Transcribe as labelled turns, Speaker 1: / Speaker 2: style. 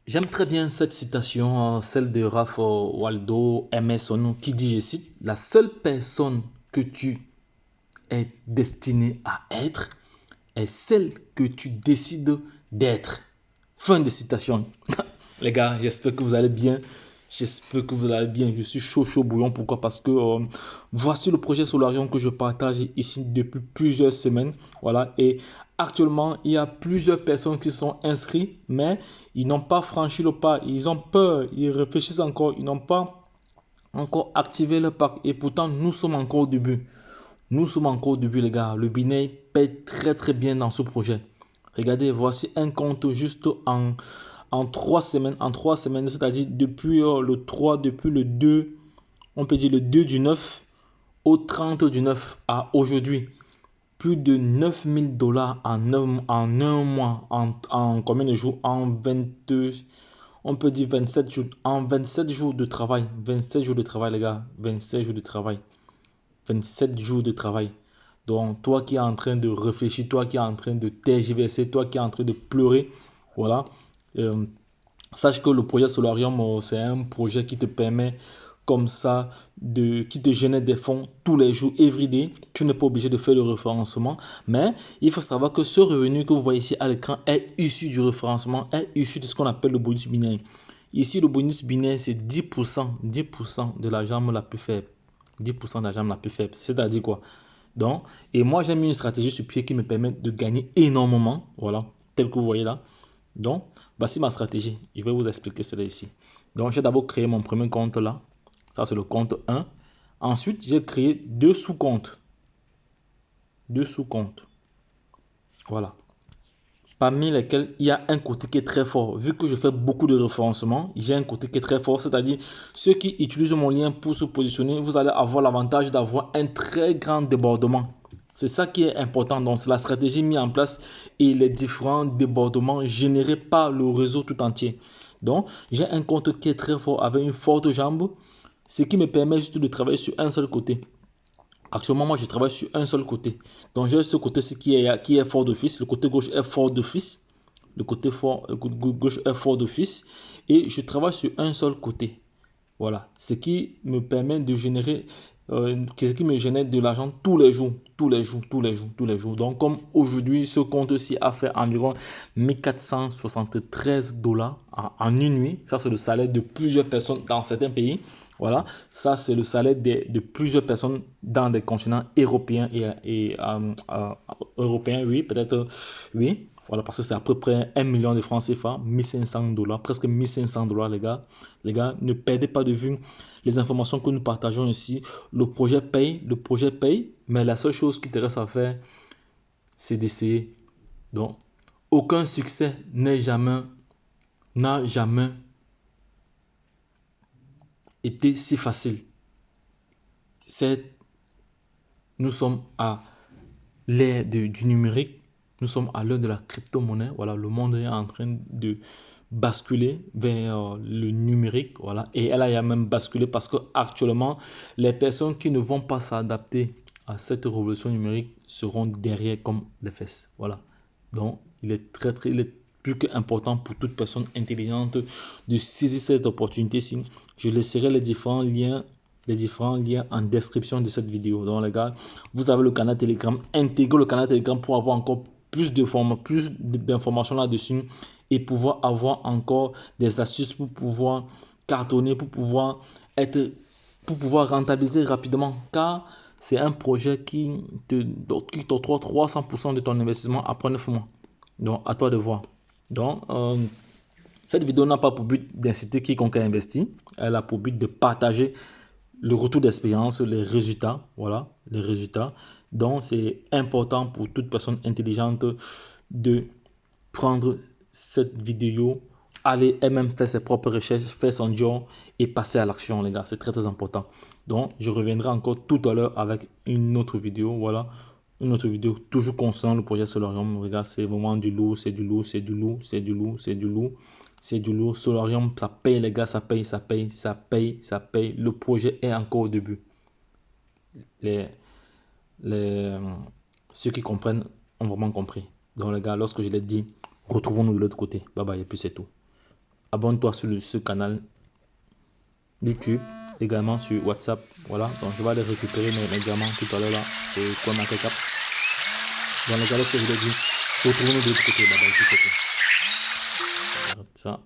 Speaker 1: J'aime très bien cette citation, celle de Ralph Waldo Emerson, qui dit, je cite, la seule personne que tu es destiné à être est celle que tu décides d'être. Fin de citation. Les gars, j'espère que vous allez bien. J'espère que vous allez bien. Je suis chaud, chaud bouillon. Pourquoi? Parce que voici le projet Solarium que je partage ici depuis plusieurs semaines. Voilà. Et actuellement, il y a plusieurs personnes qui sont inscrites, mais ils n'ont pas franchi le pas. Ils ont peur. Ils réfléchissent encore. Ils n'ont pas encore activé le pack. Et pourtant, nous sommes encore au début. Nous sommes encore au début, les gars. Le Binay paye très très bien dans ce projet. Regardez, voici un compte juste en 3 semaines. En 3 semaines, c'est-à-dire depuis le 3, depuis le 2, on peut dire le 2 du 9 au 30 du 9 à aujourd'hui. Plus de 9000 $ en un mois. En combien de jours? En 22, on peut dire 27 jours. En 27 jours de travail. 27 jours de travail, les gars. 27 jours de travail. 27 jours de travail. Donc, toi qui es en train de réfléchir, toi qui es en train de tergiverser, toi qui es en train de pleurer, voilà. Euh, Sache que le projet Solarium, c'est un projet qui te permet comme ça, qui te génère des fonds tous les jours, everyday. Tu n'es pas obligé de faire le référencement, mais il faut savoir que ce revenu que vous voyez ici à l'écran est issu du référencement, est issu de ce qu'on appelle le bonus binaire. Ici, le bonus binaire, c'est 10% de la jambe la plus faible. 10% de la jambe la plus faible. C'est-à-dire quoi? Donc, et moi, j'ai mis une stratégie sur pied qui me permet de gagner énormément. Voilà, tel que vous voyez là. Donc, voici ma stratégie. Je vais vous expliquer cela ici. Donc, j'ai d'abord créé mon premier compte là. Ça, c'est le compte 1. Ensuite, j'ai créé deux sous-comptes. Deux sous-comptes. Voilà. Parmi lesquels il y a un côté qui est très fort. Vu que je fais beaucoup de référencement, j'ai un côté qui est très fort. C'est-à-dire, ceux qui utilisent mon lien pour se positionner, vous allez avoir l'avantage d'avoir un très grand débordement. C'est ça qui est important. Donc, c'est la stratégie mise en place et les différents débordements générés par le réseau tout entier. Donc, j'ai un compte qui est très fort avec une forte jambe, ce qui me permet juste de travailler sur un seul côté. Actuellement, moi, je travaille sur un seul côté. Donc, j'ai ce côté-ci qui est fort d'office. Le côté gauche est fort d'office. Le côté gauche est fort d'office. Et je travaille sur un seul côté. Voilà. Ce qui me permet de générer, ce qui me génère de l'argent tous les jours. Tous les jours, tous les jours, tous les jours. Donc, comme aujourd'hui, ce compte-ci a fait environ 1473 $ en une nuit. Ça, c'est le salaire de plusieurs personnes dans certains pays. Voilà, ça c'est le salaire de plusieurs personnes dans des continents européens européens, oui, peut-être, oui. Voilà, parce que c'est à peu près 1 million de francs CFA, 1500 $, presque 1500 $ les gars. Les gars, ne perdez pas de vue les informations que nous partageons ici. Le projet paye, mais la seule chose qui te reste à faire, c'est d'essayer. Donc, aucun succès n'a jamais été si facile. C'est Nous sommes à l'ère du numérique, nous sommes à l'heure de la crypto-monnaie. Voilà, le monde est en train de basculer vers le numérique. Voilà, et elle a même basculé parce que actuellement, les personnes qui ne vont pas s'adapter à cette révolution numérique seront derrière comme des fesses. Voilà, donc il est plus qu'important pour toute personne intelligente de saisir cette opportunité-ci. Je laisserai les différents liens en description de cette vidéo. Donc les gars, vous avez le canal Telegram, intégrez le canal Telegram pour avoir encore plus d'informations là-dessus et pouvoir avoir encore des astuces pour pouvoir cartonner, pour pouvoir rentabiliser rapidement. Car c'est un projet qui t'octroie 300% de ton investissement après 9 mois. Donc à toi de voir. Donc, cette vidéo n'a pas pour but d'inciter quiconque à investir. Elle a pour but de partager le retour d'expérience, les résultats. Voilà, les résultats. Donc, c'est important pour toute personne intelligente de prendre cette vidéo, aller elle-même faire ses propres recherches, faire son job et passer à l'action, les gars. C'est très, très important. Donc, je reviendrai encore tout à l'heure avec une autre vidéo. Voilà, une autre vidéo toujours concernant le projet Solarium. Regarde, c'est vraiment du lourd, c'est du lourd, c'est du lourd, c'est du lourd, c'est du lourd. C'est du lourd. Solarium, ça paye les gars, ça paye, ça paye, ça paye, ça paye. Le projet est encore au début. Les, les, ceux qui comprennent ont vraiment compris. Donc les gars, lorsque je l'ai dit, retrouvons-nous de l'autre côté. Bye bye, et puis c'est tout. abonne-toi sur ce canal YouTube, également sur WhatsApp. Voilà, donc je vais aller récupérer mes diamants tout à l'heure là. C'est quoi ma cap. Dans les cas, ce que je l'ai dit, retrouvons-nous de l'autre côté. Bye bye, tout ça.